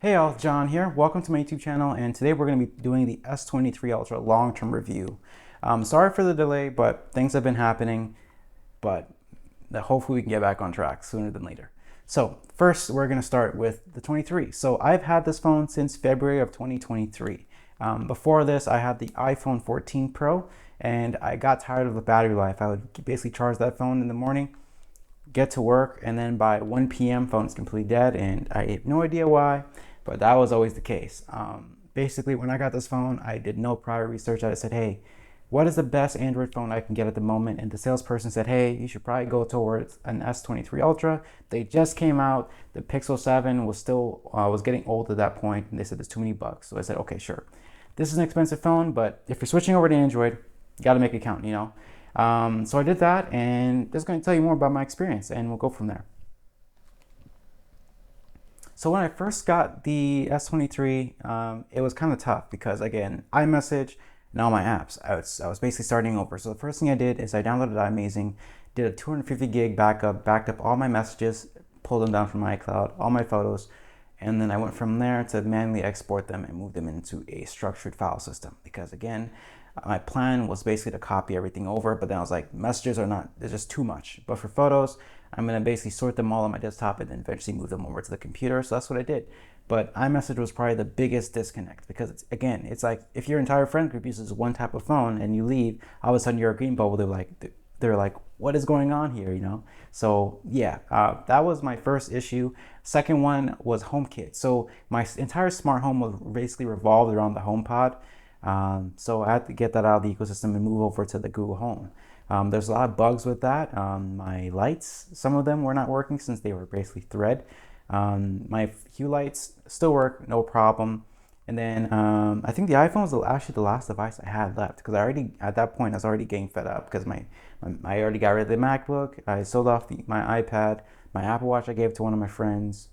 Hey all, John here. Welcome to my YouTube channel, and today we're going to be doing the S23 Ultra long-term review. Sorry for the delay, but things have been happening, but hopefully we can get back on track sooner than later. So first, we're going to start with the 23. So I've had this phone since February of 2023. Before this, I had the iPhone 14 Pro, and I got tired of the battery life. I would basically charge that phone in the morning, get to work, and then by 1 p.m. phone is completely dead, and I have no idea why, but that was always the case. Basically, when I got this phone, I did no prior research. I said, hey, what is the best Android phone I can get at the moment? And the salesperson said, hey, you should probably go towards an S23 Ultra. They just came out. The Pixel 7 was still was getting old at that point, and they said there's too many bugs. So I said, okay, sure. This is an expensive phone, but if you're switching over to Android, you got to make it count, you know? So I did that, and just going to tell you more about my experience, and we'll go from there. So when I first got the S23, it was kind of tough because, again, iMessage and all my apps, I was basically starting over. So the first thing I did is I downloaded iMazing, did a 250 gig backup, backed up all my messages, pulled them down from my iCloud, all my photos, and then I went from there to manually export them and move them into a structured file system. Because again, my plan was basically to copy everything over, but then I was like, messages are not, they're just too much. But for photos, I'm gonna basically sort them all on my desktop and then eventually move them over to the computer. So that's what I did. But iMessage was probably the biggest disconnect because it's like if your entire friend group uses one type of phone and you leave, all of a sudden you're a green bubble. They're like, what is going on here, you know? So yeah, that was my first issue. Second one was HomeKit. So my entire smart home was basically revolved around the HomePod. So I had to get that out of the ecosystem and move over to the Google Home. There's a lot of bugs with that. My lights, some of them were not working since they were basically thread. My Hue lights still work, no problem. And then I think the iPhone was actually the last device I had left because at that point I was already getting fed up because I already got rid of the MacBook. I sold off my iPad, my Apple Watch I gave to one of my friends,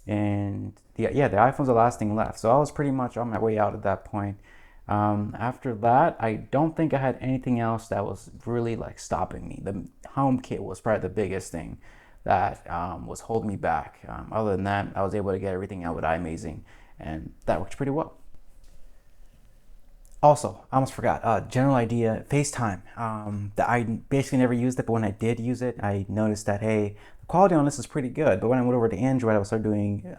and the iPhone's the last thing left. So I was pretty much on my way out at that point. After that, I don't think I had anything else that was really like stopping me. The HomeKit was probably the biggest thing that was holding me back. Other than that, I was able to get everything out with iMazing, and that works pretty well. Also, I almost forgot, general idea, FaceTime. I basically never used it, but when I did use it, I noticed that, hey, the quality on this is pretty good. But when I went over to Android, I would start doing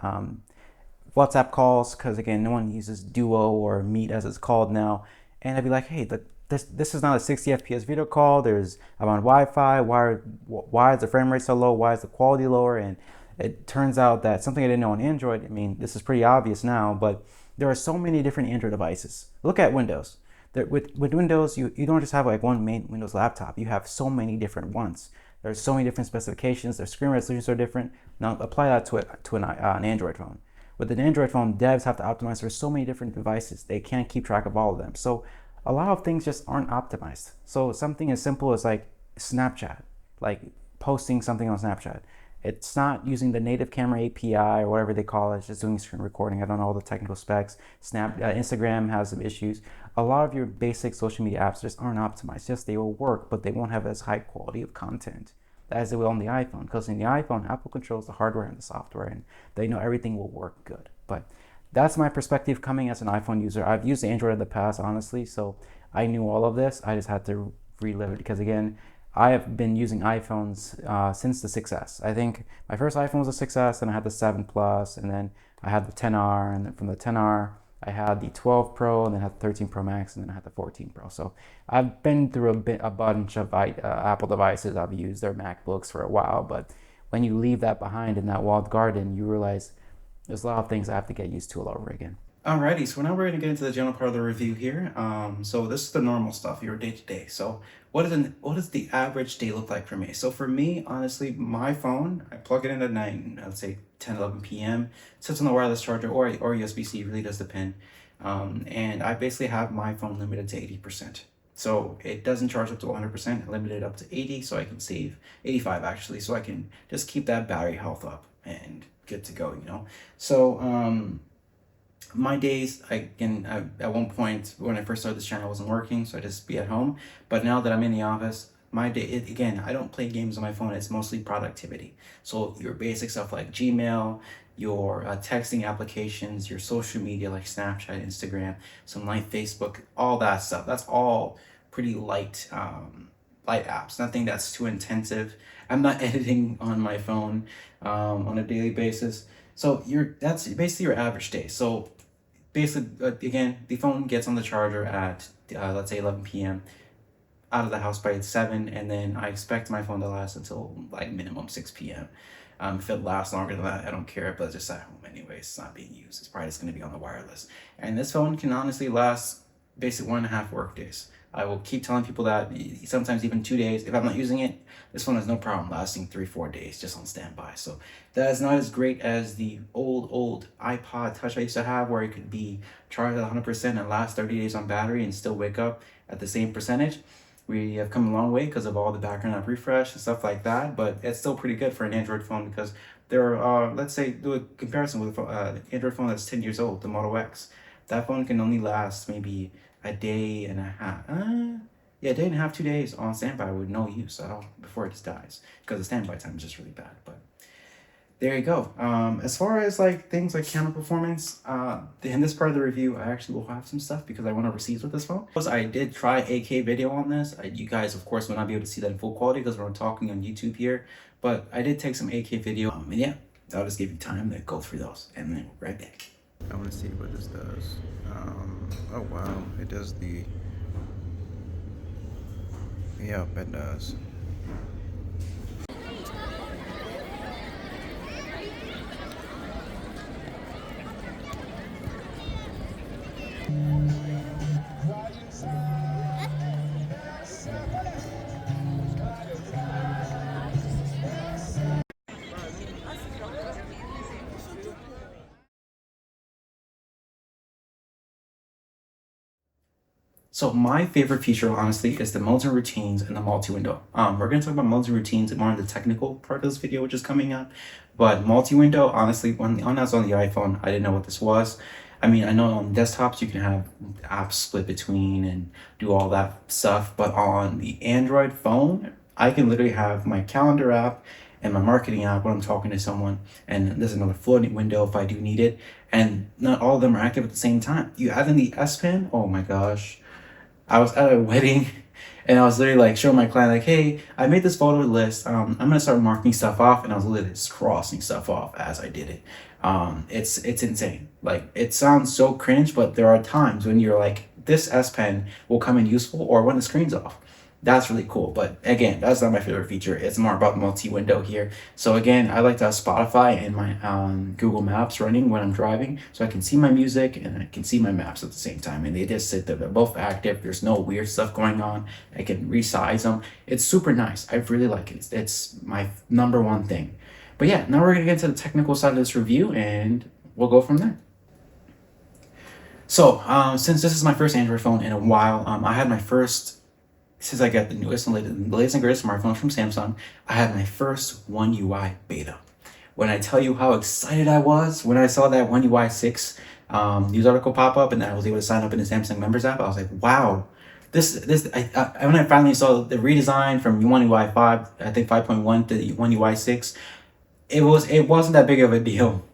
WhatsApp calls because again, no one uses Duo or Meet as it's called now, and I'd be like, hey, this is not a 60 FPS video call. I'm on Wi-Fi. Why is the frame rate so low? Why is the quality lower? And it turns out that something I didn't know on Android. I mean, this is pretty obvious now, but there are so many different Android devices. Look at Windows. With Windows, you don't just have like one main Windows laptop. You have so many different ones. There's so many different specifications. Their screen resolutions are different. Now apply that to an Android phone. With an Android phone, devs have to optimize for so many different devices. They can't keep track of all of them. So a lot of things just aren't optimized. So something as simple as like Snapchat, like posting something on Snapchat. It's not using the native camera API or whatever they call it. It's just doing screen recording. I don't know all the technical specs. Instagram has some issues. A lot of your basic social media apps just aren't optimized. Yes, they will work, but they won't have as high quality of content as they will on the iPhone. Because in the iPhone, Apple controls the hardware and the software, and they know everything will work good. But that's my perspective coming as an iPhone user. I've used Android in the past, honestly, so I knew all of this. I just had to relive it because, again, I have been using iPhones since the 6S. I think my first iPhone was the 6S, and I had the 7 Plus, and then I had the 10R, and then from the 10R, I had the 12 Pro, and then I had the 13 Pro Max, and then I had the 14 Pro. So I've been through a bunch of Apple devices. I've used their MacBooks for a while, but when you leave that behind in that walled garden, you realize there's a lot of things I have to get used to all over again. Alrighty, so now we're going to get into the general part of the review here. So this is the normal stuff, your day to day. So what does the average day look like for me? So for me, honestly, my phone, I plug it in at night, let's say 10, 11 p.m. Sits on the wireless charger or USB-C, really does depend. And I basically have my phone limited to 80%. So it doesn't charge up to 100%, limited up to 80, so I can save 85 actually, so I can just keep that battery health up and good to go, you know. So my days, at one point when I first started this channel, I wasn't working, so I just be at home. But now that I'm in the office, my day, again, I don't play games on my phone. It's mostly productivity. So your basic stuff like Gmail, your texting applications, your social media like Snapchat, Instagram, some light Facebook, all that stuff. That's all pretty light apps. Nothing that's too intensive. I'm not editing on my phone on a daily basis. So that's basically your average day. So basically, again, the phone gets on the charger at let's say 11 p.m. Out of the house by 7, and then I expect my phone to last until like minimum 6 p.m. If it lasts longer than that, I don't care, but it's just at home anyways. It's not being used. It's probably just going to be on the wireless. And this phone can honestly last basically 1.5 work days. I will keep telling people that, sometimes even 2 days. If I'm not using it, this phone has no problem lasting 3-4 days just on standby. So that is not as great as the old iPod Touch I used to have, where it could be charged at 100% and last 30 days on battery and still wake up at the same percentage. We have come a long way because of all the background app refresh and stuff like that, but it's still pretty good for an Android phone, because there are, let's say, do a comparison with an Android phone that's 10 years old, the Model X. That phone can only last maybe a day and a half. Yeah, a day and a half, 2 days on standby with no use at all before it just dies, because the standby time is just really bad. But there you go. As far as like things like camera performance, in this part of the review, I actually will have some stuff because I went overseas with this phone. I did try 8K video on this. You guys, of course, will not be able to see that in full quality because we're talking on YouTube here, but I did take some 8K video. And yeah, I'll just give you time to go through those, and then we'll be right back. I want to see what this does. Oh wow, it does the... Yep, it does. So my favorite feature, honestly, is the modes and routines and the multi-window. We're going to talk about modes and routines more in the technical part of this video, which is coming up. But multi-window, honestly, when I was on the iPhone, I didn't know what this was. I mean, I know on desktops you can have apps split between and do all that stuff. But on the Android phone, I can literally have my calendar app and my marketing app when I'm talking to someone. And there's another floating window if I do need it. And not all of them are active at the same time. You add in the S Pen, oh my gosh. I was at a wedding and I was literally like showing my client like, hey, I made this photo list. I'm gonna start marking stuff off, and I was literally just crossing stuff off as I did it. It's insane. Like, it sounds so cringe, but there are times when you're like, this S Pen will come in useful, or when the screen's off. That's really cool. But again, that's not my favorite feature. It's more about multi-window here. So again, I like to have Spotify and my Google Maps running when I'm driving, so I can see my music and I can see my maps at the same time. And they just sit there. They're both active. There's no weird stuff going on. I can resize them. It's super nice. I really like it. It's my number one thing. But yeah, now we're going to get into the technical side of this review, and we'll go from there. So since this is my first Android phone in a while, I had my first... Since I got the latest and greatest smartphone from Samsung, I had my first One UI beta. When I tell you how excited I was when I saw that One UI 6 news article pop up, and I was able to sign up in the Samsung Members app, I was like, wow. When I finally saw the redesign from One UI 5, I think 5.1 to One UI 6, it wasn't that big of a deal.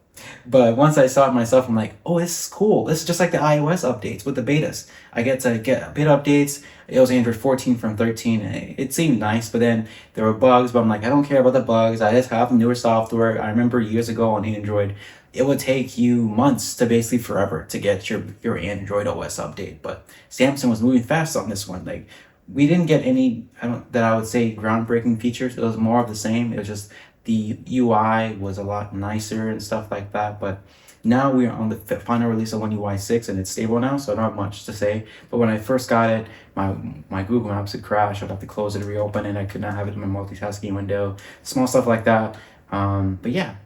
But once I saw it myself, I'm like, oh, this is cool. This is just like the iOS updates with the betas. I get to get beta updates. It was Android 14 from 13. And it seemed nice, but then there were bugs. But I'm like, I don't care about the bugs. I just have newer software. I remember years ago on Android, it would take you months to basically forever to get your Android OS update. But Samsung was moving fast on this one. Like, we didn't get any, that I would say, groundbreaking features. It was more of the same. It was just the UI was a lot nicer and stuff like that. But now we're on the final release of One UI 6, and it's stable now, so not much to say. But when I first got it, my Google Maps would crash. I'd have to close it and reopen it. I could not have it in my multitasking window. Small stuff like that. But yeah,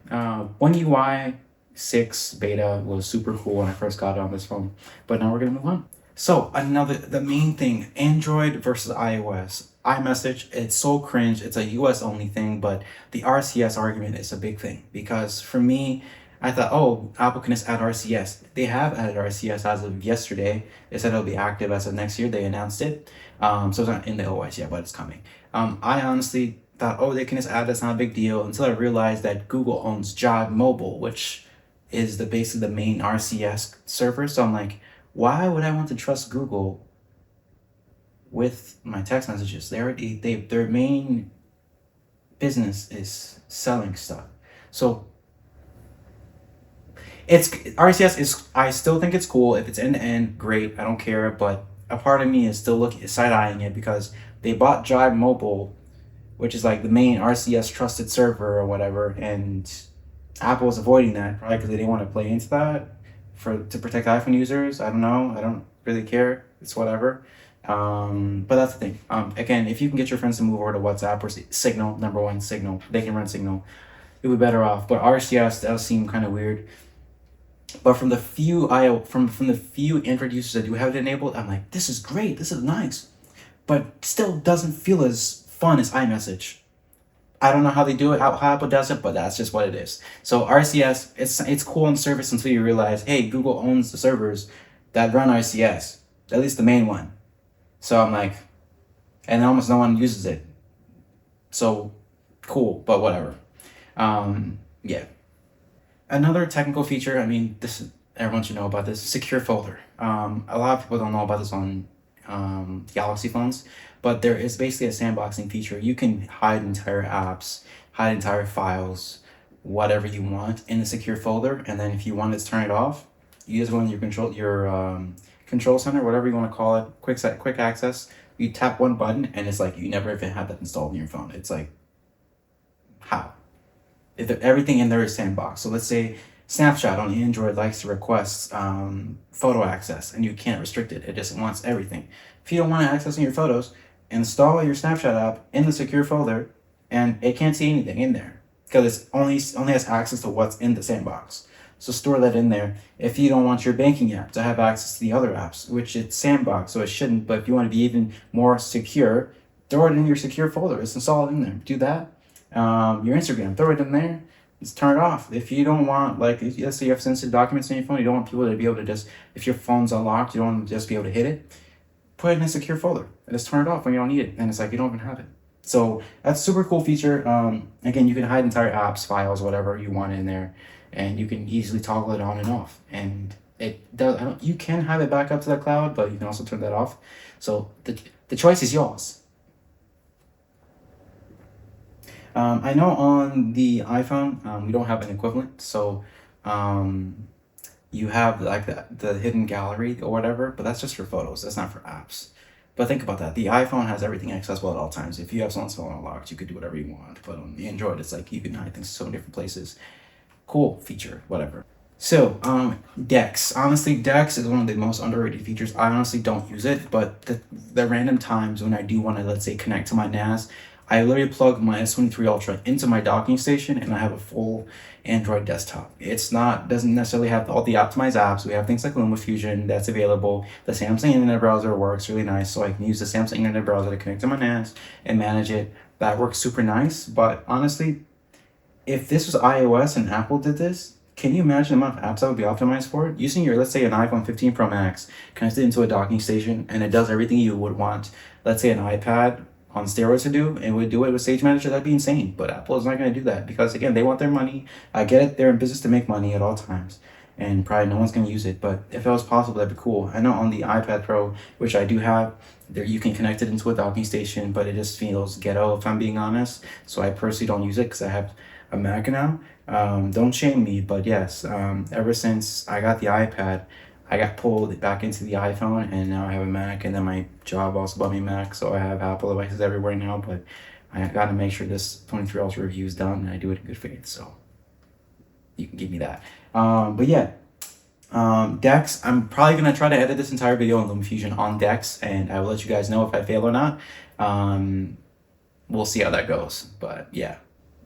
One UI 6 beta was super cool when I first got it on this phone. But now we're gonna move on. So the main thing, Android versus iOS. iMessage, it's so cringe. It's a US only thing, but the RCS argument is a big thing, because for me, I thought, oh, Apple can just add RCS. They have added RCS as of yesterday. They said it'll be active as of next year. They announced it. So it's not in the OS yet, but it's coming. I honestly thought, oh, they can just add, that's not a big deal, until I realized that Google owns Jive Mobile, which is the basically the main RCS server. So I'm like, why would I want to trust Google with my text messages? Their main business is selling stuff. So it's RCS is, I still think it's cool. If it's end to end, great. I don't care. But a part of me is still looking side eyeing it because they bought Jive Mobile, which is like the main RCS trusted server or whatever, and Apple is avoiding that probably because they didn't want to play into that to protect iPhone users. I don't know. I don't really care. It's whatever. But that's the thing. Again, if you can get your friends to move over to WhatsApp or Signal, number one, Signal, they can run Signal. You'll be better off. But RCS does seem kind of weird. But from the few from the few Android users that do have it enabled, I'm like, this is great. This is nice, but still doesn't feel as fun as iMessage. I don't know how they do it, how Apple does it, but that's just what it is. So RCS, it's cool in service until you realize, hey, Google owns the servers that run RCS, at least the main one. So I'm like, and almost no one uses it. So cool, but whatever. Yeah. Another technical feature, I mean, this everyone should know about this, secure folder. A lot of people don't know about this on Galaxy phones, but there is basically a sandboxing feature. You can hide entire apps, hide entire files, whatever you want in the secure folder, and then if you want to turn it off, you just go in your control center, whatever you want to call it, quick access. You tap one button, and it's like you never even had that installed in your phone. It's like, how? If everything in there is sandbox. So let's say Snapchat on Android likes to request photo access, and you can't restrict it. It just wants everything. If you don't want to access your photos, install your Snapchat app in the secure folder, and it can't see anything in there because it's only has access to what's in the sandbox. So store that in there. If you don't want your banking app to have access to the other apps, which it's sandbox, so it shouldn't. But if you want to be even more secure, throw it in your secure folder. It's installed in there. Do that. Your Instagram, throw it in there. Just turn it off. If you don't want, like, let's say you have sensitive documents on your phone, you don't want people to be able to just, if your phone's unlocked, you don't want to just be able to hit it, put it in a secure folder and just turn it off when you don't need it. And it's like you don't even have it. So that's a super cool feature. Again, you can hide entire apps, files, whatever you want in there, and you can easily toggle it on and off. And it does. You can have it back up to the cloud, but you can also turn that off. So the choice is yours. I know on the iPhone, we don't have an equivalent, so you have like the hidden gallery or whatever, but that's just for photos. That's not for apps. But think about that. The iPhone has everything accessible at all times. If you have someone's phone unlocked, you could do whatever you want. But on the Android, it's like you can hide things so many different places. Cool feature, whatever. So, Dex. Honestly, Dex is one of the most underrated features. I honestly don't use it, but the random times when I do want to, let's say, connect to my NAS, I literally plug my S23 Ultra into my docking station, and I have a full Android desktop. Doesn't necessarily have all the optimized apps. We have things like LumaFusion that's available. The Samsung Internet Browser works really nice, so I can use the Samsung Internet Browser to connect to my NAS and manage it. That works super nice, but honestly, if this was iOS and Apple did this, can you imagine the amount of apps that would be optimized for it? Using your, let's say, an iPhone 15 Pro Max connected into a docking station, and it does everything you would want, let's say, an iPad on steroids to do, and would do it with Stage Manager, that'd be insane. But Apple is not going to do that because, again, they want their money. I get it. They're in business to make money at all times, and probably no one's going to use it. But if it was possible, that'd be cool. I know on the iPad Pro, which I do have, there you can connect it into a docking station, but it just feels ghetto if I'm being honest. So I personally don't use it because I have a Mac now. Don't shame me, but yes, ever since I got the iPad, I got pulled back into the iPhone, and now I have a Mac, and then my job also bought me a Mac, so I have Apple devices everywhere now, but I got to make sure this 23 Ultra review is done, and I do it in good faith, so you can give me that. But yeah, Dex, I'm probably going to try to edit this entire video on LumaFusion on Dex, and I will let you guys know if I fail or not. We'll see how that goes, but yeah.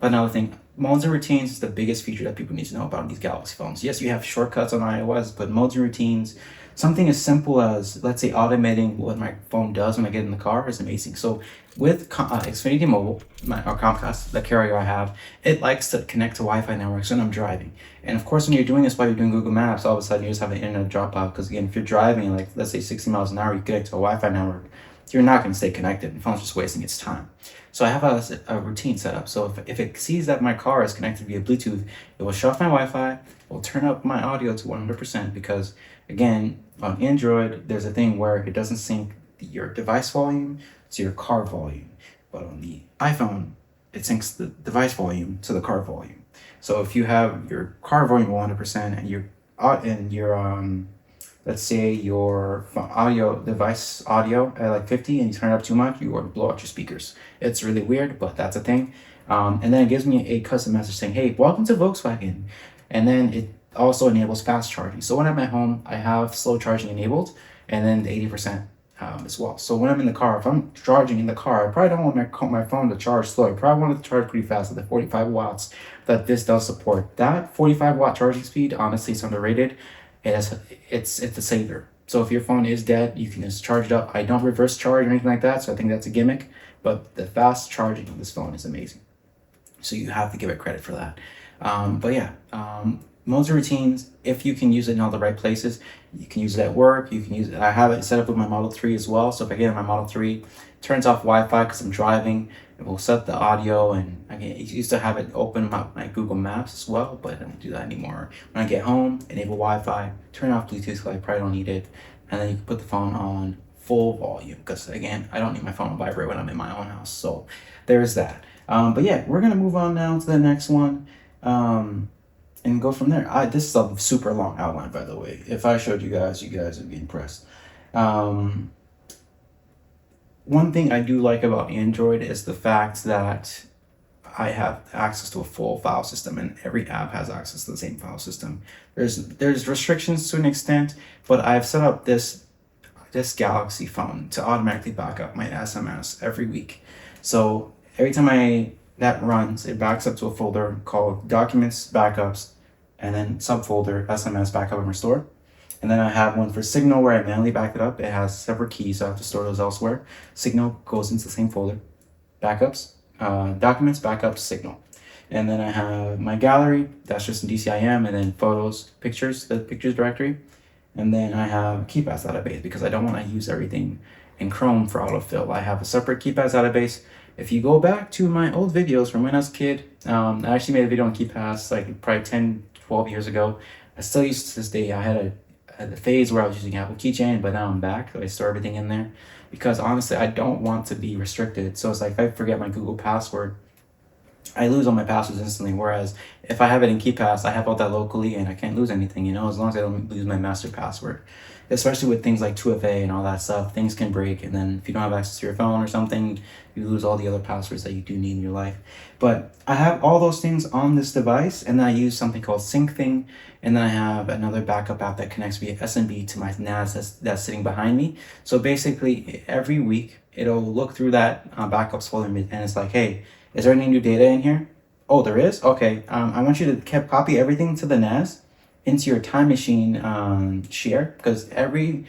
But another thing, modes and routines is the biggest feature that people need to know about these Galaxy phones. Yes, you have shortcuts on iOS, but modes and routines, something as simple as, let's say, automating what my phone does when I get in the car is amazing. So with Xfinity Mobile, or Comcast, the carrier I have, it likes to connect to Wi-Fi networks when I'm driving. And of course, when you're doing this while you're doing Google Maps, all of a sudden you just have an internet dropout. Because again, if you're driving, like let's say 60 miles an hour, you connect to a Wi-Fi network, you're not going to stay connected. The phone's just wasting its time. So I have a routine set up. So if it sees that my car is connected via Bluetooth, it will shut off my Wi-Fi, it will turn up my audio to 100%, because again, on Android, there's a thing where it doesn't sync your device volume to your car volume. But on the iPhone, it syncs the device volume to the car volume. So if you have your car volume 100% and your let's say your audio device audio at like 50 and you turn it up too much, you want to blow out your speakers. It's really weird, but that's a thing. And then it gives me a custom message saying, hey, welcome to Volkswagen. And then it also enables fast charging. So when I'm at home, I have slow charging enabled, and then the 80% as well. So when I'm in the car, if I'm charging in the car, I probably don't want my phone to charge slow. I probably want it to charge pretty fast at the 45 watts that this does support. That 45-watt charging speed, honestly, is underrated. It's a saver. So if your phone is dead, you can just charge it up. I don't reverse charge or anything like that, so I think that's a gimmick. But the fast charging of this phone is amazing. So you have to give it credit for that. But yeah, modes of routines, if you can use it in all the right places, you can use it at work, you can use it. I have it set up with my Model 3 as well. So if I get in my Model 3, turns off Wi-Fi because I'm driving, it will set the audio, and I used to have it open my Google Maps as well, but I don't do that anymore. When I get home, enable Wi-Fi, turn off Bluetooth because I probably don't need it, and then you can put the phone on full volume, because again, I don't need my phone to vibrate when I'm in my own house. So there's that. But yeah, we're gonna move on now to the next one, and go from there. This is a super long outline, by the way. If I showed you guys would be impressed. One thing I do like about Android is the fact that I have access to a full file system, and every app has access to the same file system. There's restrictions to an extent, but I've set up this Galaxy phone to automatically back up my SMS every week. So every time that runs, it backs up to a folder called Documents, Backups, and then subfolder SMS Backup and Restore. And then I have one for Signal where I manually back it up. It has separate keys, so I have to store those elsewhere. Signal goes into the same folder. Backups, Documents, Backups, Signal. And then I have my gallery, that's just in DCIM, and then photos, pictures, the pictures directory. And then I have KeyPass database because I don't want to use everything in Chrome for autofill. I have a separate KeyPass database. If you go back to my old videos from when I was a kid, I actually made a video on KeyPass like probably 10, 12 years ago. I still use it to this day. I had a phase where I was using Apple Keychain, but now I'm back. So I store everything in there because honestly, I don't want to be restricted. So it's like if I forget my Google password, I lose all my passwords instantly. Whereas if I have it in KeyPass, I have all that locally and I can't lose anything, as long as I don't lose my master password. Especially with things like 2FA and all that stuff, things can break. And then if you don't have access to your phone or something, you lose all the other passwords that you do need in your life. But I have all those things on this device, and then I use something called SyncThing. And then I have another backup app that connects via SMB to my NAS that's sitting behind me. So basically, every week, it'll look through that backups folder, and it's like, hey, is there any new data in here? Oh, there is? Okay. I want you to copy everything to the NAS into your Time Machine share, because every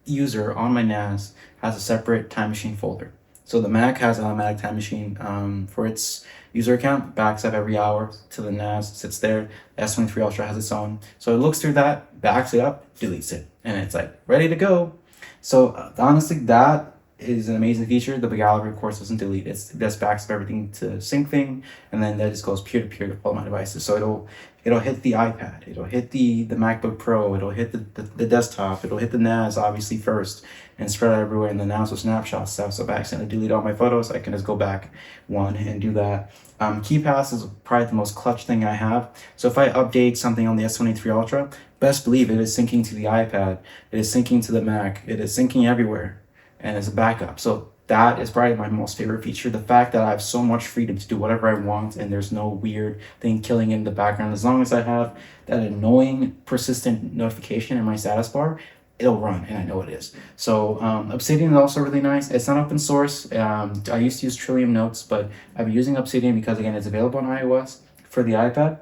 user on my NAS has a separate Time Machine folder. So the Mac has an automatic Time Machine for its user account, backs up every hour to the NAS, sits there. The S23 Ultra has its own. So it looks through that, backs it up, deletes it, and it's like ready to go. So honestly, that is an amazing feature. The gallery, of course, doesn't delete. It just backs up everything to SyncThing, and then that just goes peer-to-peer to all my devices. So it'll hit the iPad, it'll hit the MacBook Pro, it'll hit the desktop, it'll hit the NAS obviously first, and spread out everywhere in the NAS with snapshot stuff. So if I accidentally delete all my photos, I can just go back one and do that. KeyPass is probably the most clutch thing I have. So if I update something on the S23 Ultra, best believe it is syncing to the iPad, it is syncing to the Mac, it is syncing everywhere, and it's a backup. So that is probably my most favorite feature. The fact that I have so much freedom to do whatever I want and there's no weird thing killing in the background. As long as I have that annoying persistent notification in my status bar, it'll run, and I know it is. So Obsidian is also really nice. It's not open source. I used to use Trillium Notes, but I've been using Obsidian because again, it's available on iOS for the iPad.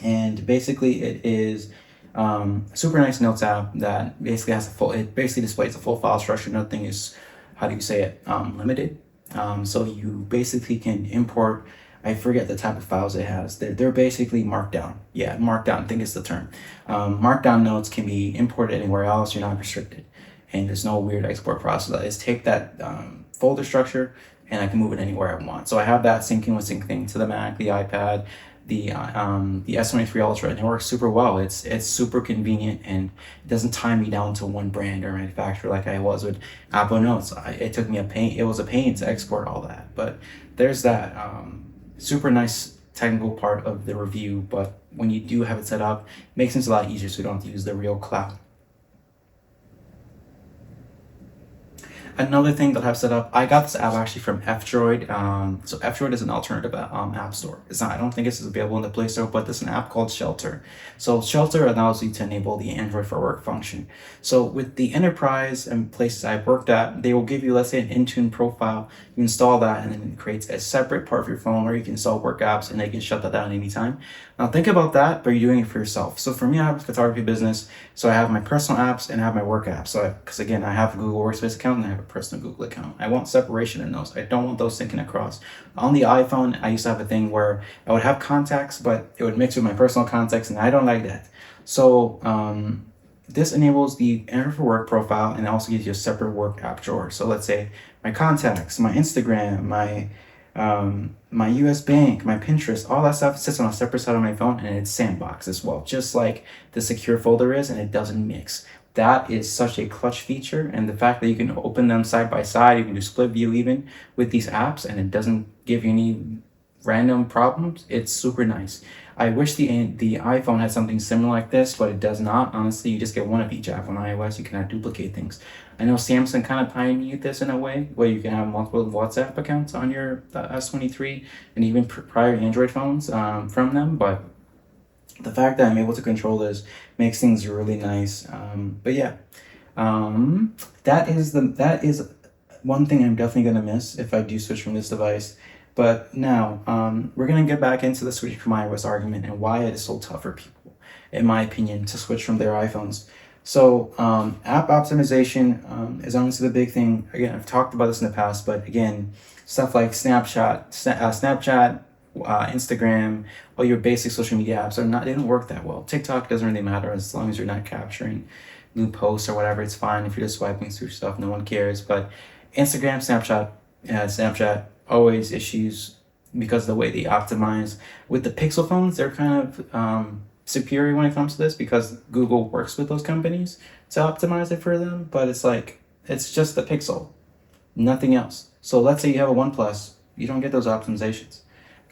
And basically it is Super nice notes app that basically has a full, it basically displays a full file structure. Nothing is, how do you say it, limited. So you basically can import, I forget the type of files it has. They're basically markdown. Yeah, markdown, I think is the term. Markdown notes can be imported anywhere else. You're not restricted. And there's no weird export process. I just take that folder structure and I can move it anywhere I want. So I have that syncing with syncing to the Mac, the iPad, the S23 Ultra, and it works super well. It's super convenient and it doesn't tie me down to one brand or manufacturer like I was with Apple Notes. It took me it was a pain to export all that. But there's that super nice technical part of the review. But when you do have it set up, it makes things a lot easier so you don't have to use the real cloud. Another thing that I've set up, I got this app actually from F-Droid. So F-Droid is an alternative app store. It's not, I don't think it's available in the Play Store, but there's an app called Shelter. So Shelter allows you to enable the Android for Work function. So with the enterprise and places I've worked at, they will give you, let's say, an Intune profile. You install that, and then it creates a separate part of your phone where you can install work apps, and they can shut that down anytime. Now think about that, but you're doing it for yourself. So for me, I have a photography business, so I have my personal apps and I have my work apps. So because again, I have a Google Workspace account and I have a personal Google account. I want separation in those. I don't want those syncing across. On the iPhone, I used to have a thing where I would have contacts, but it would mix with my personal contacts, and I don't like that. So this enables the Android for Work profile, and it also gives you a separate work app drawer. So let's say my contacts, my Instagram, my US Bank, my Pinterest, all that stuff sits on a separate side of my phone, and it's sandbox as well, just like the secure folder is, and it doesn't mix. That is such a clutch feature, and the fact that you can open them side by side, you can do split view even with these apps, and it doesn't give you any random problems. It's super nice. I wish the iPhone had something similar like this, but it does not. Honestly, you just get one of each app. On iOS, you cannot duplicate things. I know Samsung kind of pioneered this in a way where you can have multiple WhatsApp accounts on your S23 and even prior Android phones from them, but the fact that I'm able to control this makes things really nice. But yeah, that is one thing I'm definitely gonna miss if I do switch from this device. But now we're gonna get back into the switching from iOS argument and why it is so tough for people, in my opinion, to switch from their iPhones. So app optimization is honestly the big thing. Again, I've talked about this in the past, but again, stuff like Snapchat, Instagram, all your basic social media apps they don't work that well. TikTok doesn't really matter as long as you're not capturing new posts or whatever. It's fine if you're just swiping through stuff. No one cares. But Instagram, Snapchat, always issues because of the way they optimize. With the Pixel phones, they're kind of superior when it comes to this because Google works with those companies to optimize it for them. But it's just the Pixel, nothing else. So let's say you have a OnePlus, you don't get those optimizations.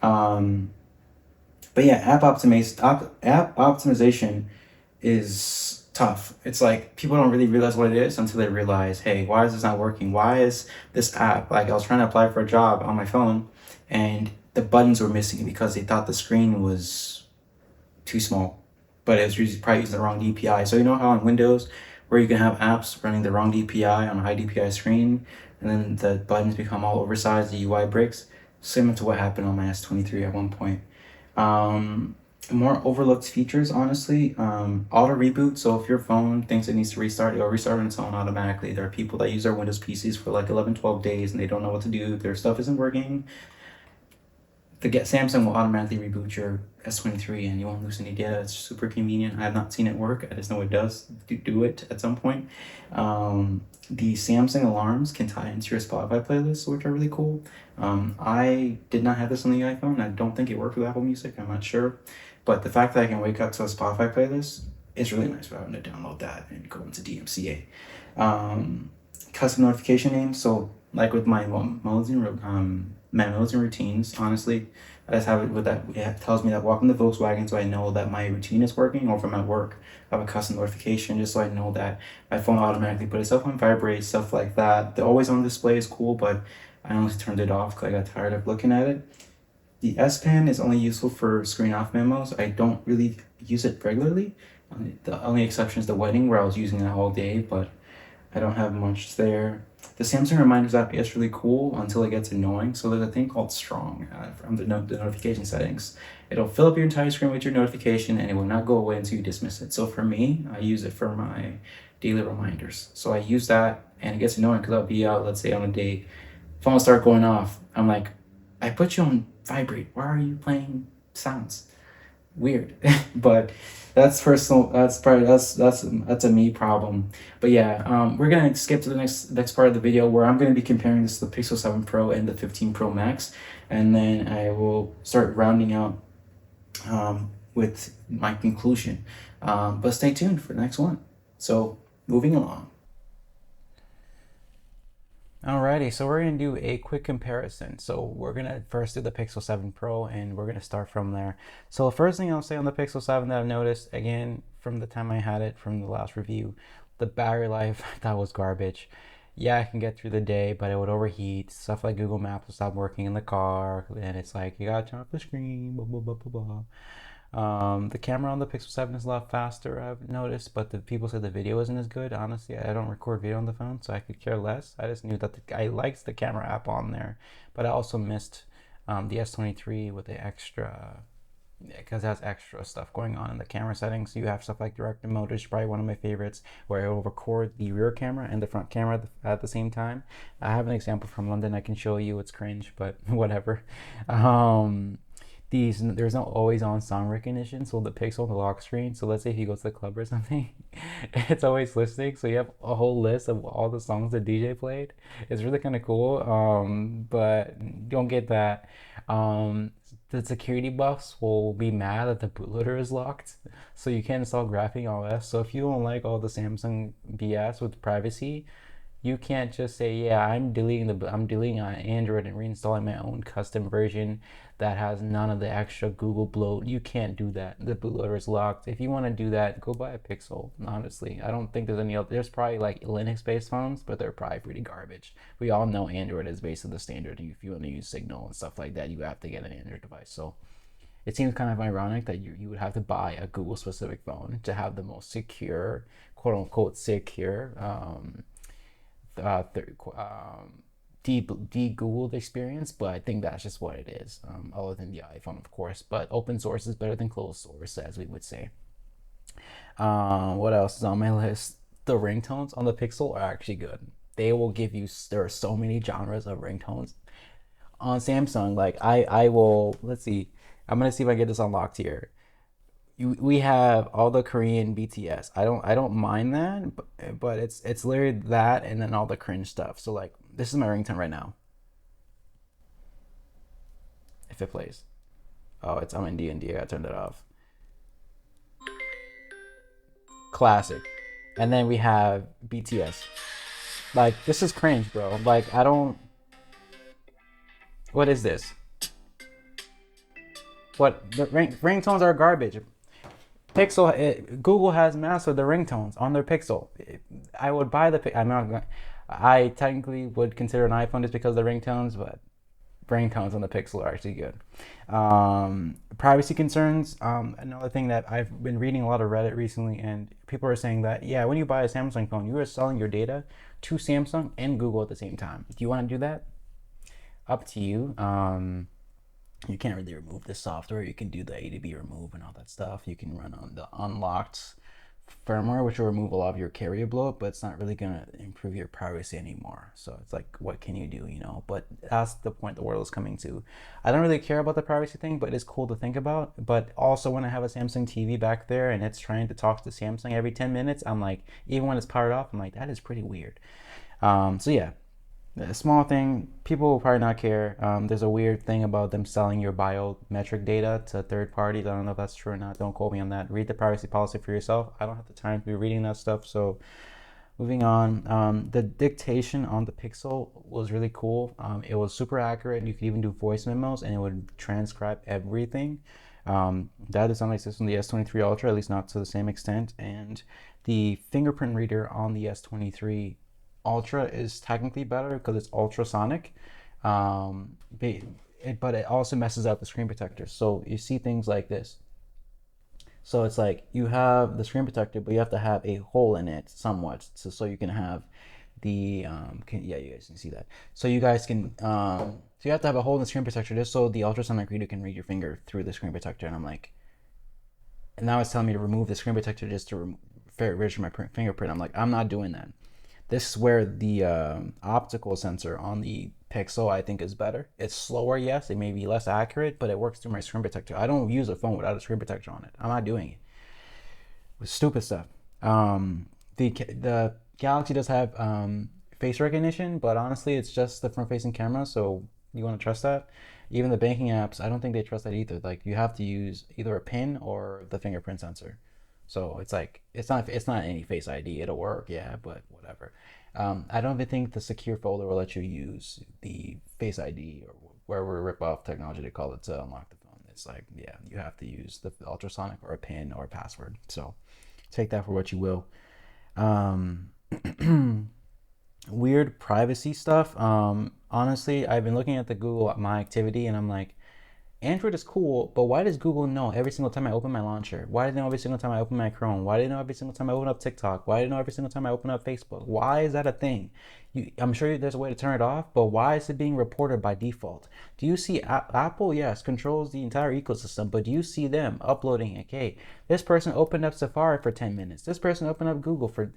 But yeah, app optimization is tough. It's like people don't really realize what it is until they realize, hey, why is this not working? Why is this app, like I was trying to apply for a job on my phone and the buttons were missing because they thought the screen was too small, but it was probably using the wrong DPI. So you know how on Windows where you can have apps running the wrong DPI on a high DPI screen and then the buttons become all oversized, the UI breaks? Similar to what happened on my S23 at one point. More overlooked features, honestly. Auto reboot. So if your phone thinks it needs to restart, it'll restart on its own automatically. There are people that use their Windows PCs for like 11, 12 days and they don't know what to do. Their stuff isn't working. Samsung will automatically reboot your S23 and you won't lose any data. It's super convenient. I have not seen it work. I just know it does do it at some point. The Samsung alarms can tie into your Spotify playlists, which are really cool. I did not have this on the iPhone. I don't think it worked with Apple Music. I'm not sure. But the fact that I can wake up to a Spotify playlist is really nice for having to download that and go into DMCA. Custom notification names. So like with my memories and routines, honestly, I just have it with that. It tells me that welcome to Volkswagen, so I know that my routine is working. Or from at work, I have a custom notification just so I know that my phone automatically put itself on vibrate, stuff like that. The always on display is cool, but I honestly turned it off because I got tired of looking at it. The S Pen is only useful for screen off memos. I don't really use it regularly. The only exception is the wedding where I was using it all day, but I don't have much there. The Samsung Reminders app is really cool until it gets annoying. So there's a thing called Strong from the notification settings. It'll fill up your entire screen with your notification and it will not go away until you dismiss it. So for me, I use it for my daily reminders. So I use that and it gets annoying because I'll be out, let's say on a day, phone will start going off. I'm like, I put you on vibrate. Why are you playing sounds? Weird. But that's personal. That's probably that's a me problem. But yeah, we're gonna skip to the next part of the video where I'm gonna be comparing this to the Pixel 7 Pro and the 15 Pro Max, and then I will start rounding out with my conclusion. But stay tuned for the next one. So moving along. Alrighty, so we're gonna do a quick comparison. So we're gonna first do the Pixel 7 Pro and we're gonna start from there. So the first thing I'll say on the Pixel 7 that I've noticed, again, from the time I had it from the last review, the battery life, that was garbage. Yeah, I can get through the day, but it would overheat. Stuff like Google Maps will stop working in the car, and it's like you gotta turn off the screen, blah blah blah blah blah. The camera on the Pixel 7 is a lot faster, I've noticed, but the people said the video isn't as good. Honestly, I don't record video on the phone, so I could care less. I just knew that I liked the camera app on there, but I also missed the S23 with the extra, because it has extra stuff going on in the camera settings. You have stuff like direct mode, which is probably one of my favorites, where it will record the rear camera and the front camera at the same time. I have an example from London I can show you. It's cringe, but whatever. There's no always on song recognition, so the pixel the lock screen, so let's say if you go to the club or something, it's always listening, so you have a whole list of all the songs the DJ played. It's really kind of cool, but don't get that. The security buffs will be mad that the bootloader is locked, so you can't install Graphing OS. So if you don't like all the Samsung BS with privacy, you can't just say, yeah, I'm deleting on Android and reinstalling my own custom version that has none of the extra Google bloat. You can't do that. The bootloader is locked. If you want to do that, go buy a Pixel. Honestly, I don't think there's any other. There's probably like Linux-based phones, but they're probably pretty garbage. We all know Android is basically the standard. If you want to use Signal and stuff like that, you have to get an Android device. So it seems kind of ironic that you would have to buy a Google specific phone to have the most secure, quote unquote secure de-googled experience, but I think that's just what it is, other than the iPhone, of course. But open source is better than closed source, as we would say. What else is on my list? The ringtones on the Pixel are actually good. They will give you, there are so many genres of ringtones on Samsung. Like I will, let's see, I'm gonna see if I get this unlocked here. We have all the Korean BTS. I don't mind that, but it's literally that and then all the cringe stuff. So like this is my ringtone right now. If it plays. Oh, I'm in D&D. I turned it off. Classic. And then we have BTS. Like this is cringe, bro. Like I don't. What is this? What the ringtones are garbage. Google has mastered the ringtones on their Pixel. I would buy the. I'm not. I technically would consider an iPhone just because of the ringtones, but ringtones on the Pixel are actually good. Privacy concerns. Another thing that I've been reading a lot of Reddit recently, and people are saying that yeah, when you buy a Samsung phone, you are selling your data to Samsung and Google at the same time. Do you want to do that? Up to you. You can't really remove the software. You can do the A to B remove and all that stuff. You can run on the unlocked firmware, which will remove a lot of your carrier bloat, but it's not really gonna improve your privacy anymore. So it's like, what can you do, you know? But that's the point the world is coming to. I don't really care about the privacy thing, but it's cool to think about. But also when I have a Samsung TV back there and it's trying to talk to Samsung every 10 minutes, I'm like, even when it's powered off, I'm like, that is pretty weird. So yeah, a small thing, people will probably not care. There's a weird thing about them selling your biometric data to third parties. I don't know if that's true or not. Don't quote me on that. Read the privacy policy for yourself. I don't have the time to be reading that stuff. So moving on, the dictation on the Pixel was really cool. It was super accurate. You could even do voice memos and it would transcribe everything. That is unlike this on the S23 Ultra, at least not to the same extent. And the fingerprint reader on the S23 Ultra is technically better because it's ultrasonic, but it also messes up the screen protector. So you see things like this. So it's like you have the screen protector, but you have to have a hole in it somewhat, so you can have the yeah, you guys can see that. So you guys can so you have to have a hole in the screen protector just so the ultrasonic reader can read your finger through the screen protector. And I'm like, and now it's telling me to remove the screen protector just to register my fingerprint. I'm like, I'm not doing that. This is where the optical sensor on the Pixel I think is better. It's slower, yes. It may be less accurate, but it works through my screen protector. I don't use a phone without a screen protector on it. I'm not doing it. With stupid stuff. The Galaxy does have face recognition, but honestly, it's just the front-facing camera. So you want to trust that? Even the banking apps, I don't think they trust that either. Like you have to use either a pin or the fingerprint sensor. So it's like it's not any Face ID. It'll work, yeah, but whatever. I don't even think the secure folder will let you use the Face ID or wherever rip off technology they call it to unlock the phone. It's like, yeah, you have to use the ultrasonic or a pin or a password. So take that for what you will. Um, Weird privacy stuff. Honestly, I've been looking at the Google My Activity and I'm like, Android is cool, but why does Google know every single time I open my launcher? Why do they know every single time I open my Chrome? Why do they know every single time I open up TikTok? Why do they know every single time I open up Facebook? Why is that a thing? I'm sure there's a way to turn it off, but why is it being reported by default? Do you see Apple? Yes, controls the entire ecosystem, but do you see them uploading? Okay, this person opened up Safari for 10 minutes. This person opened up Google for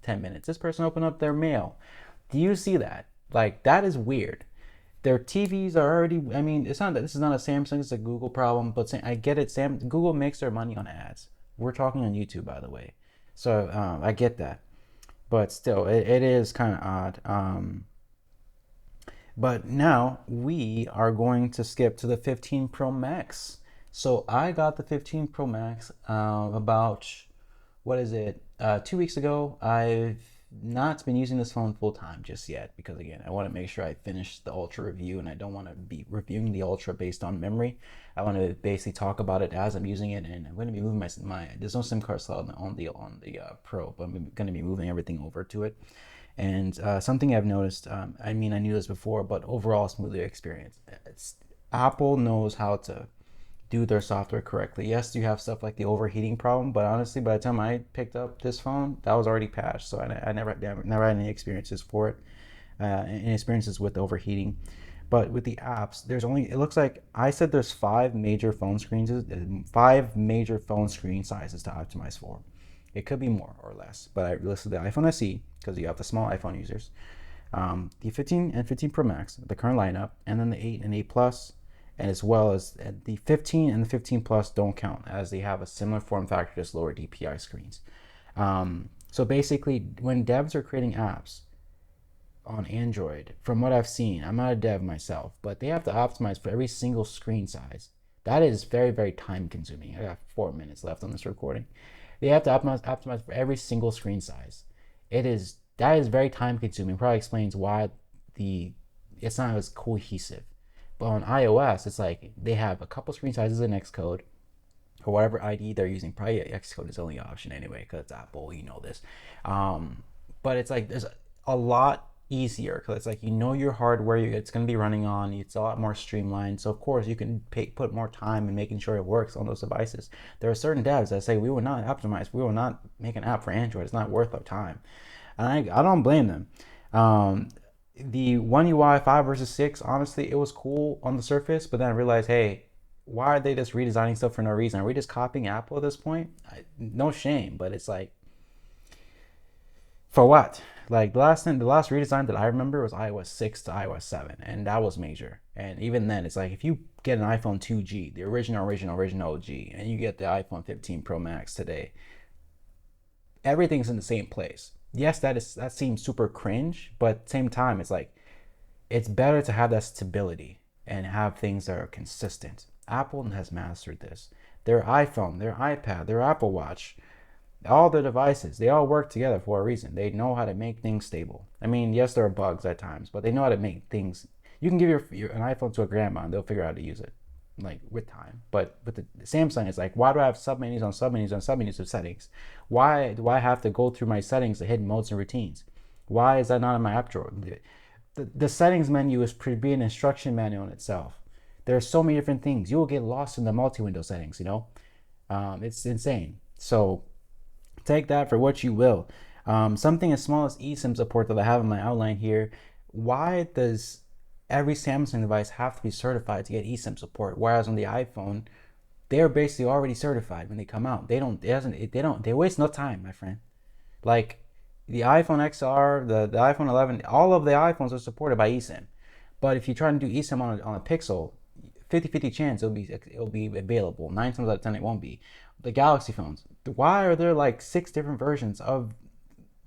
10 minutes. This person opened up their mail. Do you see that? Like, that is weird. Their TVs are already. I mean, it's not that this is not a Samsung, it's a Google problem. But I get it. Google makes their money on ads. We're talking on YouTube, by the way, so I get that. But still, it is kind of odd. But now we are going to skip to the 15 Pro Max. So I got the 15 Pro Max about, what is it, 2 weeks ago. I've not been using this phone full time just yet because, again, I want to make sure I finish the Ultra review and I don't want to be reviewing the Ultra based on memory. I want to basically talk about it as I'm using it, and I'm going to be moving my there's no SIM card slot on the Pro, but I'm going to be moving everything over to it. And something I've noticed, I mean, I knew this before, but overall smoother experience. Apple knows how to do their software correctly. Yes, you have stuff like the overheating problem, but honestly, by the time I picked up this phone, that was already patched, so I never had any experiences for it, any experiences with overheating. But with the apps, it looks like I said there's five major phone screen sizes to optimize for. It could be more or less, but I listed the iPhone SE because you have the small iPhone users, the 15 and 15 Pro Max, the current lineup, and then the 8 and 8 Plus, and as well as the 15 and the 15 Plus don't count as they have a similar form factor, just lower DPI screens. So basically, when devs are creating apps on Android, from what I've seen, I'm not a dev myself, but they have to optimize for every single screen size. That is very, very time consuming. I got 4 minutes left on this recording. They have to optimize for every single screen size. That is very time consuming. Probably explains why it's not as cohesive. But on iOS, it's like they have a couple screen sizes in Xcode or whatever IDE they're using. Probably Xcode is the only option anyway because it's Apple. You know this. But it's like there's a lot easier because it's like your hardware it's going to be running on. It's a lot more streamlined, so of course you can put more time in making sure it works on those devices. There are certain devs that say we will not optimize, we will not make an app for Android, it's not worth our time, and I don't blame them. The One UI 5 versus 6, honestly, it was cool on the surface, but then I realized, hey, why are they just redesigning stuff for no reason? Are we just copying Apple at this point? No shame, but it's like, for what? Like the last redesign that I remember was iOS 6 to iOS 7, and that was major. And even then, it's like if you get an iPhone 2G, the original G, and you get the iPhone 15 Pro Max today, everything's in the same place. Yes, that seems super cringe, but at the same time, it's like it's better to have that stability and have things that are consistent. Apple has mastered this. Their iPhone, their iPad, their Apple Watch, all the devices, they all work together for a reason. They know how to make things stable. I mean, yes, there are bugs at times, but they know how to make things. You can give an iPhone to a grandma and they'll figure out how to use it, like with time. But with the Samsung, it's like, why do I have submenus on submenus on submenus of settings? Why do I have to go through my settings to hidden modes and routines? Why is that not in my app drawer? The settings menu is be an instruction manual in itself. There are so many different things. You will get lost in the multi-window settings, It's insane. So take that for what you will. Something as small as eSIM support that I have in my outline here. Why does every Samsung device have to be certified to get eSIM support? Whereas on the iPhone, they're basically already certified when they come out. They don't. It doesn't. They don't. They waste no time, my friend. Like the iPhone XR, the iPhone 11, all of the iPhones are supported by eSIM. But if you try to do eSIM on a Pixel, 50-50 chance it'll be available. 9 times out of 10 it won't be. The Galaxy phones. Why are there like 6 different versions of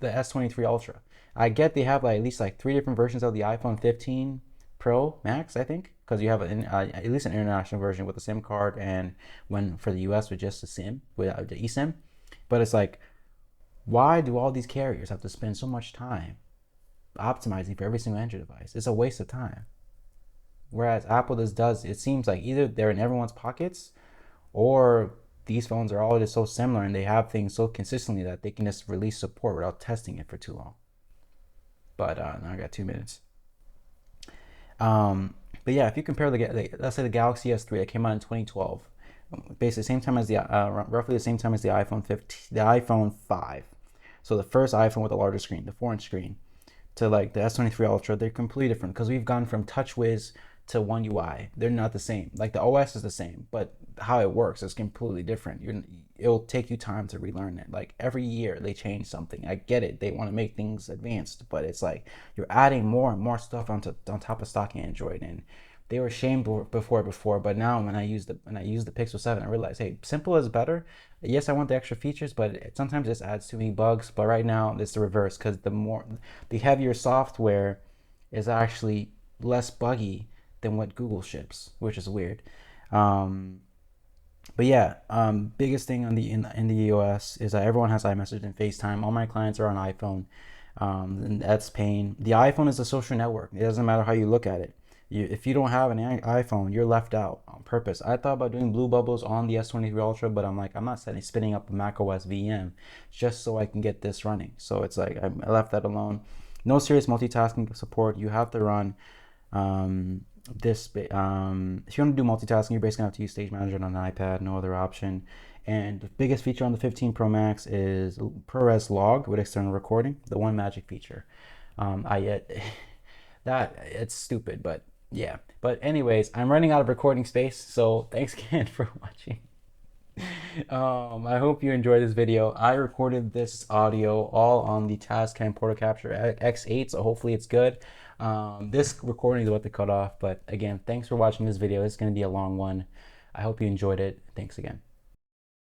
the S23 Ultra? I get they have like at least like 3 different versions of the iPhone 15 Pro Max, I think, because you have at least an international version with a SIM card, and when for the US with just a SIM without the eSIM. But it's like, why do all these carriers have to spend so much time optimizing for every single Android device? It's a waste of time. Whereas Apple does, it seems like either they're in everyone's pockets, or these phones are all just so similar and they have things so consistently that they can just release support without testing it for too long. But now I got 2 minutes. But yeah, if you compare let's say the Galaxy S3 that came out in 2012, basically the same time as the roughly the same time as the iPhone 15, the iPhone 5. So the first iPhone with a larger screen, the 4-inch screen, to like the S23 Ultra, they're completely different because we've gone from TouchWiz to One UI. They're not the same. Like the OS is the same, but how it works is completely different. It'll take you time to relearn it. Like every year they change something. I get it. They want to make things advanced, but it's like you're adding more and more stuff on top of stock Android, and they were shamed before, but now when I use the Pixel 7, I realize, hey, simple is better. Yes, I want the extra features, but sometimes it just adds too many bugs. But right now it's the reverse, because the heavier software is actually less buggy than what Google ships, which is weird. Um, but yeah, biggest thing in the US is that everyone has iMessage and FaceTime. All my clients are on iPhone, and that's pain. The iPhone is a social network. It doesn't matter how you look at it. If you don't have an iPhone, you're left out on purpose. I thought about doing blue bubbles on the S23 Ultra, but I'm like, I'm not spinning up a macOS VM just so I can get this running. So it's like I left that alone. No serious multitasking support. You have to run um, if you want to do multitasking, you're basically gonna have to use Stage Manager on an iPad, no other option. And the biggest feature on the 15 Pro Max is ProRes log with external recording, the one magic feature. I yet that it's stupid, but yeah. But anyways, I'm running out of recording space, so thanks again for watching. I hope you enjoyed this video. I recorded this audio all on the Tascam Portal Capture X8, so hopefully it's good. This recording is about to cut off, but again, thanks for watching this video. It's going to be a long one. I hope you enjoyed it. Thanks again.